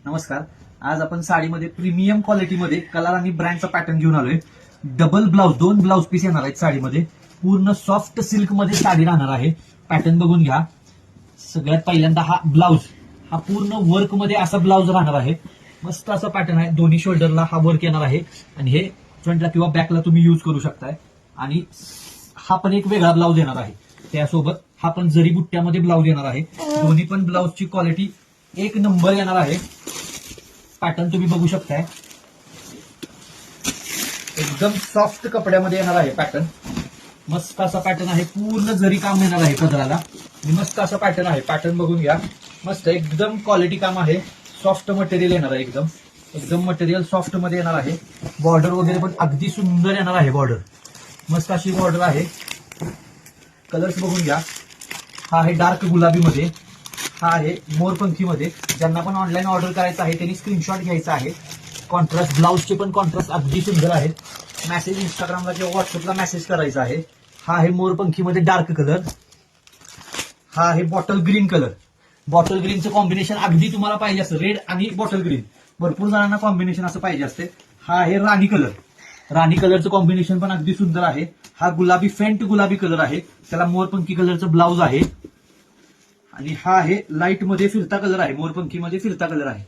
नमस्कार. आज आपण साडीमध्ये प्रीमियम क्वालिटीमध्ये कलर आणि ब्रँडचा पॅटर्न घेऊन आलोय. डबल ब्लाऊज, 2 ब्लाऊज पीस येणार आहेत साडीमध्ये. पूर्ण सॉफ्ट सिल्क मध्ये साडी राहणार आहे. पॅटर्न बघून घ्या. सगळ्यात पहिल्यांदा हा ब्लाऊज, हा पूर्ण वर्क मध्ये असा ब्लाऊज राहणार आहे. मस्त असा पॅटर्न आहे. दोन्ही शोल्डरला हा वर्क येणार आहे आणि हे फ्रंटला किंवा बॅकला तुम्ही यूज करू शकताय. आणि हा पण एक वेगळा ब्लाऊज येणार आहे. त्यासोबत हा पण जरी बुट्ट्यामध्ये ब्लाऊज येणार आहे. दोन्ही पण ब्लाऊजची क्वालिटी एक नंबर येणार आहे. पॅटर्न तुम्ही बघू शकताय. एकदम सॉफ्ट कपड्यामध्ये येणार आहे पॅटर्न. मस्त असा पॅटर्न आहे. पूर्ण जरी काम येणार आहे पदराला. मस्त असा पॅटर्न आहे. पॅटर्न बघून घ्या. मस्त एकदम क्वालिटी काम आहे. सॉफ्ट मटेरियल येणार आहे. एकदम एकदम मटेरियल सॉफ्ट मध्ये येणार आहे. बॉर्डर वगैरे पण अगदी सुंदर येणार आहे. बॉर्डर मस्त अशी बॉर्डर आहे. कलर्स बघून घ्या. हा आहे डार्क गुलाबी मध्ये, हा आहे मोरपंखी मध्ये. ज्यांना पण ऑनलाईन ऑर्डर करायचं आहे त्यांनी स्क्रीनशॉट घ्यायचा आहे. कॉन्ट्रास्ट ब्लाऊजचे पण कॉन्ट्रास्ट अगदी सुंदर आहेत. मेसेज इंस्टाग्रामला किंवा व्हॉट्सअपला मेसेज करायचा आहे. हा आहे मोरपंखी मध्ये डार्क कलर. हा आहे बॉटल ग्रीन कलर. बॉटल ग्रीनचं कॉम्बिनेशन अगदी तुम्हाला पाहिजे असतं. रेड आणि बॉटल ग्रीन भरपूर जणांना कॉम्बिनेशन असं पाहिजे असते. हा आहे राणी कलर. राणी कलरचं कॉम्बिनेशन पण अगदी सुंदर आहे. हा गुलाबी फेंट गुलाबी कलर आहे. त्याला मोरपंखी कलरचं ब्लाऊज आहे. आणि हा आहे लाईट मध्ये फिरता कलर आहे. मोरपंखी मध्ये फिरता कलर आहे.